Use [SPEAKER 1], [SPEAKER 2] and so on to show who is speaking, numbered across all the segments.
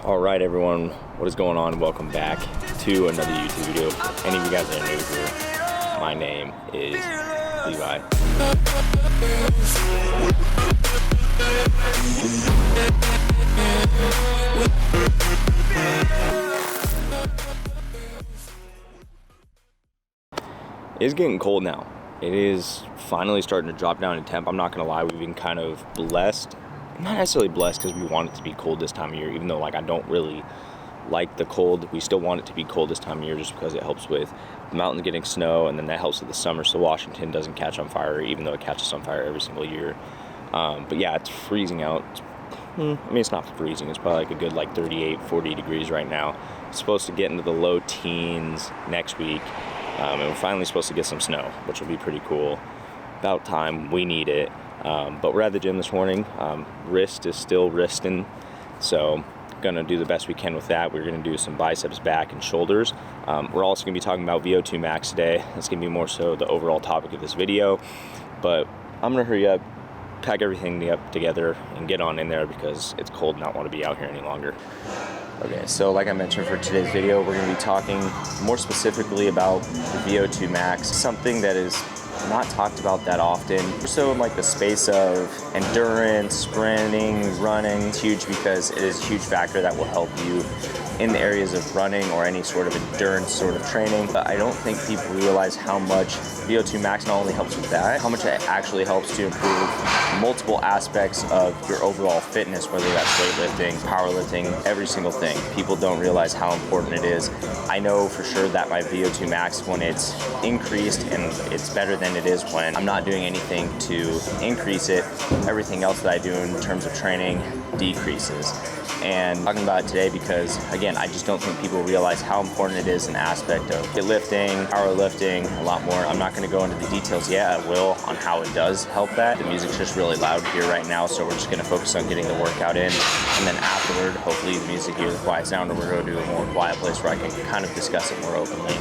[SPEAKER 1] All right, everyone, what is going on? Welcome back to another YouTube video. If any of you guys are new here, my name is Levi. It's getting cold now. It is finally starting to drop down in temp. I'm not gonna lie, we've been kind of blessed. Not necessarily blessed because we want it to be cold this time of year, even though I don't really like the cold. We still want it to be cold this time of year just because it helps with the mountains getting snow, and then that helps with the summer so Washington doesn't catch on fire, even though it catches on fire every single year. But yeah, it's freezing out. I mean, it's not freezing. It's probably like a good 38, 40 degrees right now. It's supposed to get into the low teens next week. And we're finally supposed to get some snow, which will be pretty cool. About time, we need it. But we're at the gym this morning. Wrist is still wristing, so gonna do the best we can with that. We're gonna do some biceps, back, and shoulders. We're also gonna be talking about VO2 Max today. That's gonna be more so the overall topic of this video. But I'm gonna hurry up, pack everything up together, and get on in there because it's cold and I don't want to be out here any longer. Okay, so like I mentioned for today's video, we're gonna be talking more specifically about the VO2 Max, something that is not talked about that often. So in the space of endurance, sprinting, running, it's huge because it is a huge factor that will help you in the areas of running or any sort of endurance sort of training. But I don't think people realize how much VO2 Max not only helps with that, how much it actually helps to improve multiple aspects of your overall fitness, whether that's weightlifting, powerlifting, every single thing. People don't realize how important it is. I know for sure that my VO2 Max, when it's increased, and it's better than it is when I'm not doing anything to increase it, everything else that I do in terms of training decreases. And I'm talking about it today because, again, I just don't think people realize how important it is, an aspect of lifting, powerlifting, a lot more. I'm not going to go into the details yet. I will on how it does help that. The music's just really loud here right now, so we're just going to focus on getting the workout in. And then afterward, hopefully the music either quiets down or we're going to do a more quiet place where I can kind of discuss it more openly.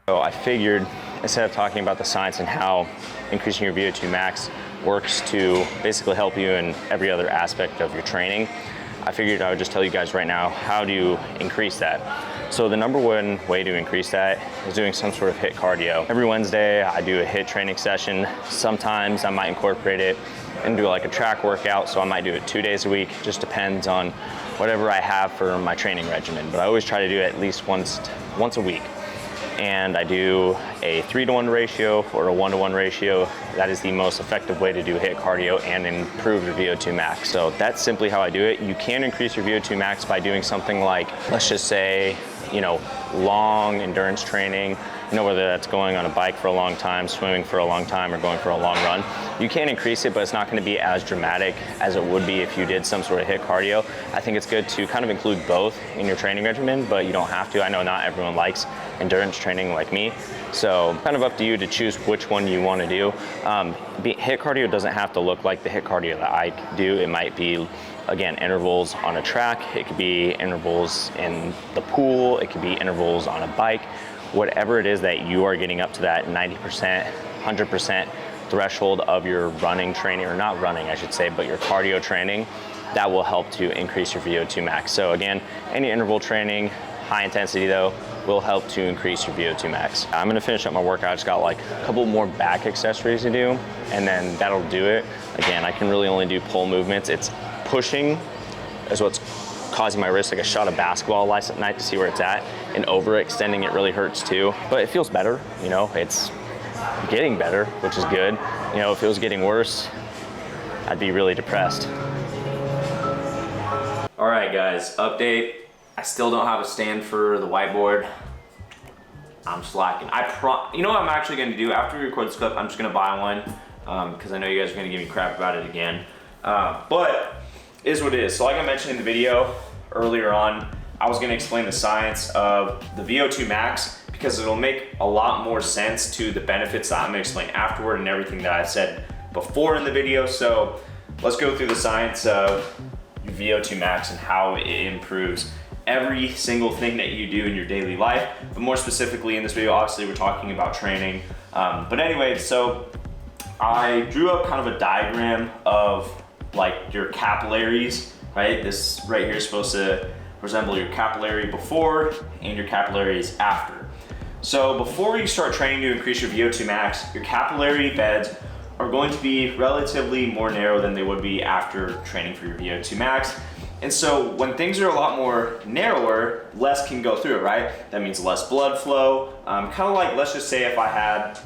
[SPEAKER 1] So I figured, instead of talking about the science and how increasing your VO2 Max works to basically help you in every other aspect of your training, I figured I would just tell you guys right now how to increase that. So the number one way to increase that is doing some sort of HIIT cardio. Every Wednesday I do a HIIT training session. Sometimes I might incorporate it into a track workout, so I might do it 2 days a week. Just depends on whatever I have for my training regimen. But I always try to do it at least once a week. And I do a 3-to-1 ratio or a 1-to-1 ratio. That is the most effective way to do HIIT cardio and improve your VO2 Max. So that's simply how I do it. You can increase your VO2 Max by doing something like, let's just say, long endurance training, whether that's going on a bike for a long time, swimming for a long time, or going for a long run. You can increase it, but it's not going to be as dramatic as it would be if you did some sort of HIIT cardio. I think it's good to kind of include both in your training regimen, but you don't have to. I know not everyone likes endurance training like me, so kind of up to you to choose which one you want to do. HIIT cardio doesn't have to look like the HIIT cardio that I do. It might be, again, intervals on a track. It could be intervals in the pool. It could be intervals on a bike. Whatever it is that you are getting up to that 90%, 100% threshold of your running training, or not running, I should say, but your cardio training, that will help to increase your VO2 Max. So again, any interval training, high intensity though, will help to increase your VO2 Max. I'm gonna finish up my workout. I just got a couple more back accessories to do, and then that'll do it. Again, I can really only do pull movements. It's pushing is what's causing my wrist. I shot a basketball last night to see where it's at, and overextending it really hurts too. But it feels better, it's getting better, which is good. If it was getting worse, I'd be really depressed. All right, guys, update. I still don't have a stand for the whiteboard. I'm slacking. You know what I'm actually gonna do after we record this clip? I'm just gonna buy one because I know you guys are gonna give me crap about it again. But it is what it is. So like I mentioned in the video earlier on, I was gonna explain the science of the VO2 Max because it'll make a lot more sense to the benefits that I'm gonna explain afterward and everything that I said before in the video. So let's go through the science of your VO2 Max and how it improves every single thing that you do in your daily life. But more specifically in this video, obviously we're talking about training. But anyway, so I drew up kind of a diagram of like your capillaries, right? This right here is supposed to resemble your capillary before and your capillaries after. So before you start training to increase your VO2 Max, your capillary beds are going to be relatively more narrow than they would be after training for your VO2 Max. And so when things are a lot more narrower, less can go through it, right? That means less blood flow. Kind of like, let's just say if I had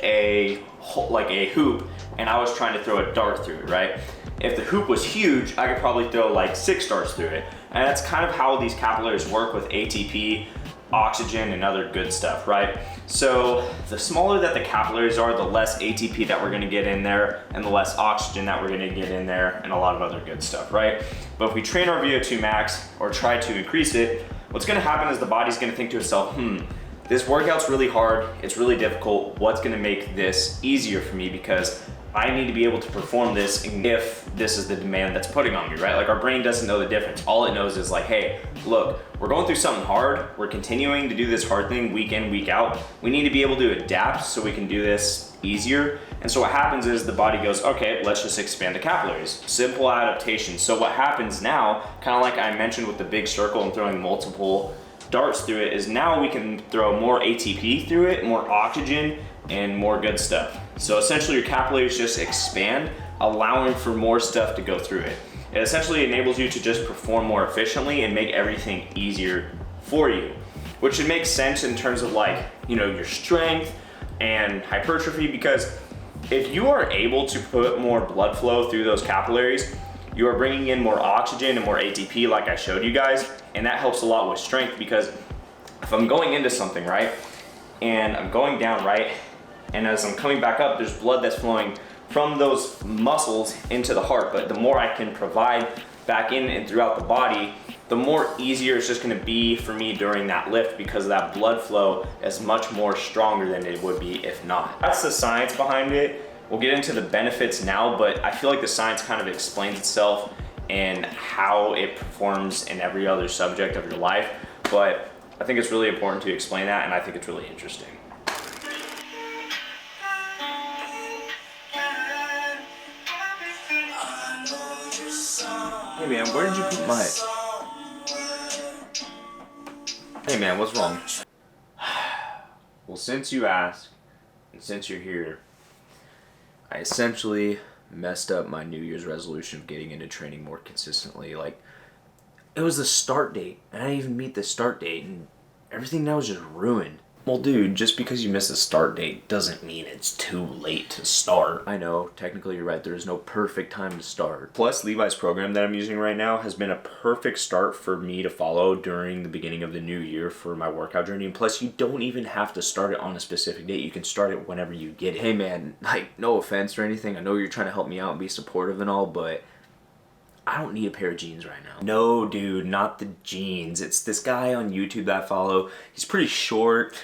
[SPEAKER 1] a hoop and I was trying to throw a dart through it, right? If the hoop was huge, I could probably throw like 6 darts through it. And that's kind of how these capillaries work with ATP, oxygen, and other good stuff, right? So the smaller that the capillaries are, the less ATP that we're gonna get in there and the less oxygen that we're gonna get in there and a lot of other good stuff, right? But if we train our VO2 Max or try to increase it, what's gonna happen is the body's gonna think to itself, this workout's really hard, it's really difficult, what's gonna make this easier for me because I need to be able to perform this if this is the demand that's putting on me, right? Like our brain doesn't know the difference. All it knows is like, hey, look, we're going through something hard. We're continuing to do this hard thing week in, week out. We need to be able to adapt so we can do this easier. And so what happens is the body goes, okay, let's just expand the capillaries. Simple adaptation. So what happens now, kind of like I mentioned with the big circle and throwing multiple darts through it, is now we can throw more ATP through it, more oxygen, and more good stuff. So essentially your capillaries just expand, allowing for more stuff to go through it. It essentially enables you to just perform more efficiently and make everything easier for you, which should make sense in terms of like, you know, your strength and hypertrophy, because if you are able to put more blood flow through those capillaries, you are bringing in more oxygen and more ATP like I showed you guys, and that helps a lot with strength because if I'm going into something, right, and I'm going down, right, and as I'm coming back up, there's blood that's flowing from those muscles into the heart. But the more I can provide back in and throughout the body, the more easier it's just gonna be for me during that lift because that blood flow is much more stronger than it would be if not. That's the science behind it. We'll get into the benefits now, but I feel like the science kind of explains itself and how it performs in every other subject of your life. But I think it's really important to explain that, and I think it's really interesting. Hey man, where did you put my... Hey man, what's wrong? Well, since you asked, and since you're here, I essentially messed up my New Year's resolution of getting into training more consistently. Like, it was the start date, and I didn't even meet the start date, and everything now is just ruined. Well, dude, just because you missed the start date doesn't mean it's too late to start. I know, technically you're right, there is no perfect time to start. Plus, Levi's program that I'm using right now has been a perfect start for me to follow during the beginning of the new year for my workout journey. And plus, you don't even have to start it on a specific date. You can start it whenever you get it. Hey man, like, no offense or anything. I know you're trying to help me out and be supportive and all, but I don't need a pair of jeans right now. No, dude, not the jeans. It's this guy on YouTube that I follow. He's pretty short,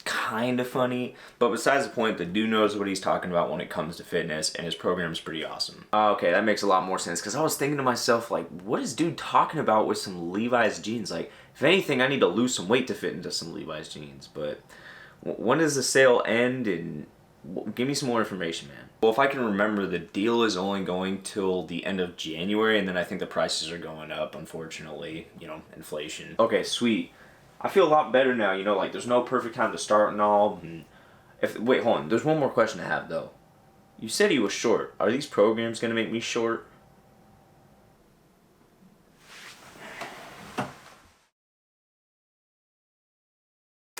[SPEAKER 1] kind of funny, but besides the point, the dude knows what he's talking about when it comes to fitness, and his program is pretty awesome. Okay, that makes a lot more sense, because I was thinking to myself, like, what is dude talking about with some Levi's jeans? Like, if anything, I need to lose some weight to fit into some Levi's jeans, but when does the sale end, and give me some more information, man. Well, if I can remember, the deal is only going till the end of January, and then I think the prices are going up, unfortunately, you know, inflation. Okay, sweet. I feel a lot better now, you know, like there's no perfect time to start and all. And wait, hold on, there's one more question I have though. You said he was short. Are these programs gonna make me short?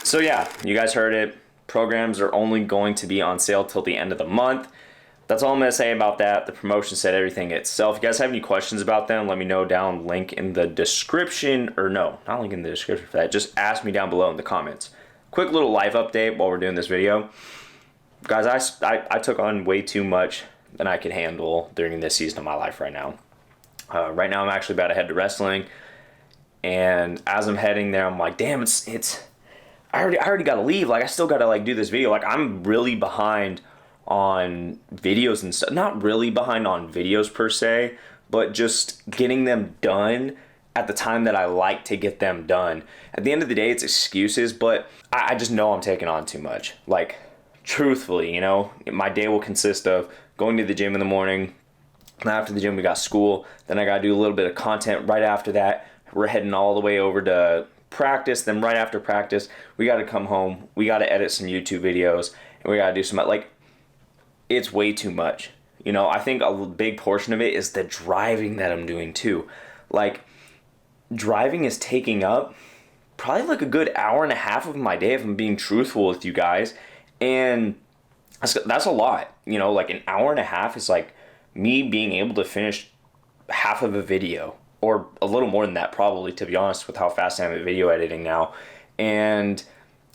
[SPEAKER 1] So yeah, you guys heard it. Programs are only going to be on sale till the end of the month. that's all I'm gonna say about that. The promotion said everything itself. If you guys have any questions about them, let me know down, link in the description, or no, not link in the description for that. Just ask me down below in the comments. Quick little life update while we're doing this video. Guys, I took on way too much than I could handle during this season of my life right now. Right now I'm actually about to head to wrestling, and as I'm heading there, I'm like, damn, I already gotta leave. Like, I still gotta like do this video. Like, I'm really behind on videos and stuff. Not really behind on videos per se, but just getting them done at the time that I like to get them done. At the end of the day, it's excuses, but I just know I'm taking on too much. Like, truthfully, you know, my day will consist of going to the gym in the morning. After the gym, we got school. Then I got to do a little bit of content right after that. We're heading all the way over to practice. Then right after practice, we got to come home. We got to edit some YouTube videos. And we got to do some, like, it's way too much. You know, I think a big portion of it is the driving that I'm doing too. Like, driving is taking up probably like a good hour and a half of my day if I'm being truthful with you guys. And that's a lot. You know, like an hour and a half is like me being able to finish half of a video, or a little more than that probably, to be honest, with how fast I am at video editing now. And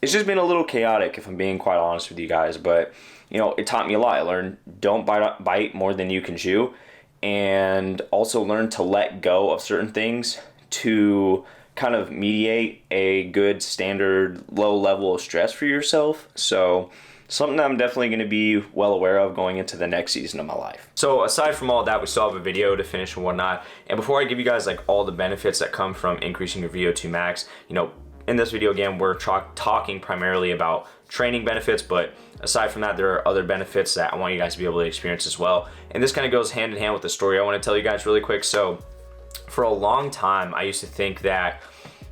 [SPEAKER 1] it's just been a little chaotic, if I'm being quite honest with you guys. But, you know, it taught me a lot. I learned don't bite more than you can chew, and also learn to let go of certain things to kind of mediate a good standard low level of stress for yourself. So something that I'm definitely going to be well aware of going into the next season of my life. So aside from all that, we still have a video to finish and whatnot. And before I give you guys like all the benefits that come from increasing your VO2 max, you know, in this video again, we're talking primarily about training benefits, but aside from that, there are other benefits that I want you guys to be able to experience as well. And this kind of goes hand in hand with the story I want to tell you guys really quick. So for a long time, I used to think that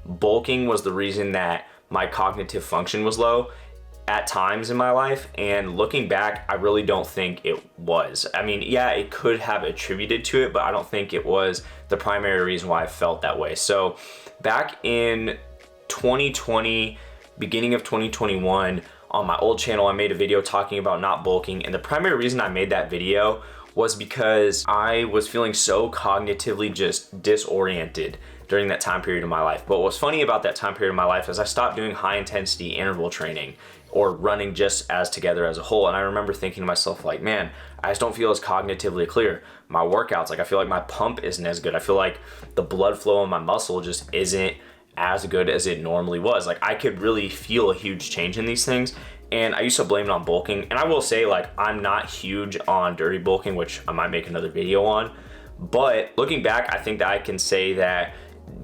[SPEAKER 1] bulking was the reason that my cognitive function was low at times in my life, and looking back, I really don't think it was. I mean, yeah, it could have attributed to it, but I don't think it was the primary reason why I felt that way. So back in 2020, beginning of 2021, on my old channel, I made a video talking about not bulking, and the primary reason I made that video was because I was feeling so cognitively just disoriented during that time period of my life. But what's funny about that time period of my life is I stopped doing high intensity interval training or running just as together as a whole. And I remember thinking to myself, like, man, I just don't feel as cognitively clear. My workouts, like, I feel like my pump isn't as good. I feel like the blood flow in my muscle just isn't as good as it normally was. Like, I could really feel a huge change in these things. And I used to blame it on bulking. And I will say, like, I'm not huge on dirty bulking, which I might make another video on. But looking back, I think that I can say that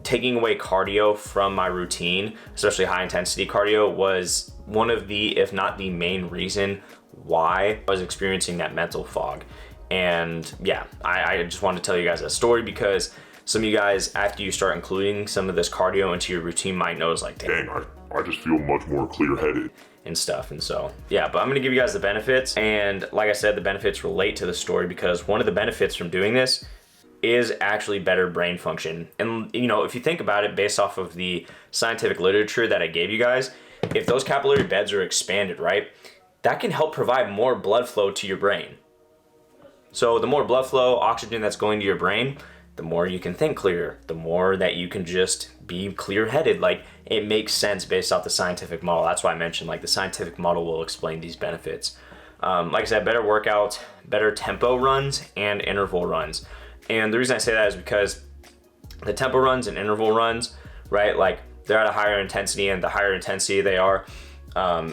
[SPEAKER 1] taking away cardio from my routine, especially high intensity cardio, was one of the, if not the main reason why I was experiencing that mental fog. And yeah, I just wanted to tell you guys that story because some of you guys, after you start including some of this cardio into your routine, might notice like, dang,
[SPEAKER 2] I just feel much more clear-headed
[SPEAKER 1] and stuff. And so, yeah, but I'm gonna give you guys the benefits. And like I said, the benefits relate to the story because one of the benefits from doing this is actually better brain function. And you know, if you think about it, based off of the scientific literature that I gave you guys, if those capillary beds are expanded, right, that can help provide more blood flow to your brain. So the more blood flow, oxygen that's going to your brain, the more you can think clearer, the more that you can just be clear-headed. Like, it makes sense based off the scientific model. That's why I mentioned, like, the scientific model will explain these benefits. Like I said, better workouts, better tempo runs, and interval runs. And the reason I say that is because the tempo runs and interval runs, right, like, they're at a higher intensity, and the higher intensity they are,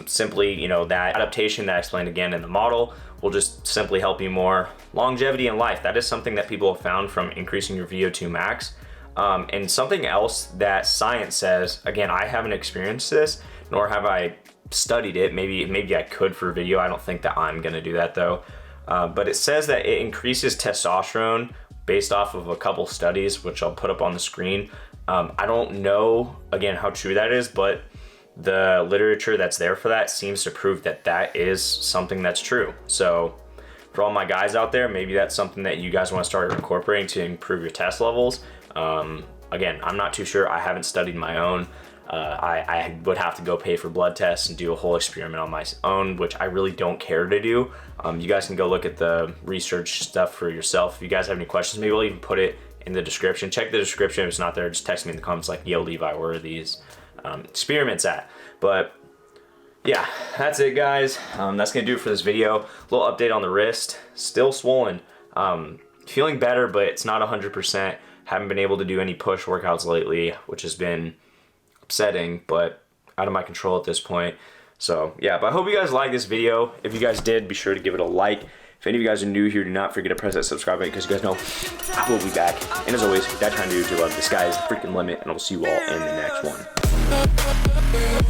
[SPEAKER 1] simply, you know, that adaptation that I explained again in the model will just simply help you more longevity in life. That is something that people have found from increasing your VO2 max. And something else that science says, again, I haven't experienced this, nor have I studied it. Maybe I could for a video. I don't think that I'm gonna do that though. But it says that it increases testosterone based off of a couple studies, which I'll put up on the screen. I don't know, again, how true that is, but the literature that's there for that seems to prove that that is something that's true. So for all my guys out there, maybe that's something that you guys want to start incorporating to improve your test levels. Again, I'm not too sure. I haven't studied my own. I would have to go pay for blood tests and do a whole experiment on my own, which I really don't care to do. You guys can go look at the research stuff for yourself. If you guys have any questions, maybe I'll even put it in the description. Check the description. If it's not there, just text me in the comments like, yo, Levi, where are these experiments at? But yeah, that's it, guys. That's gonna do it for this video. A little update on the wrist. Still swollen. Feeling better, but it's not 100%. Haven't been able to do any push workouts lately, which has been upsetting, but out of my control at this point. So yeah, but I hope you guys liked this video. If you guys did, be sure to give it a like. If any of you guys are new here, do not forget to press that subscribe button, because you guys know I will be back. And as always, that time to do your love. The sky is the freaking limit, and I will see you all in the next one.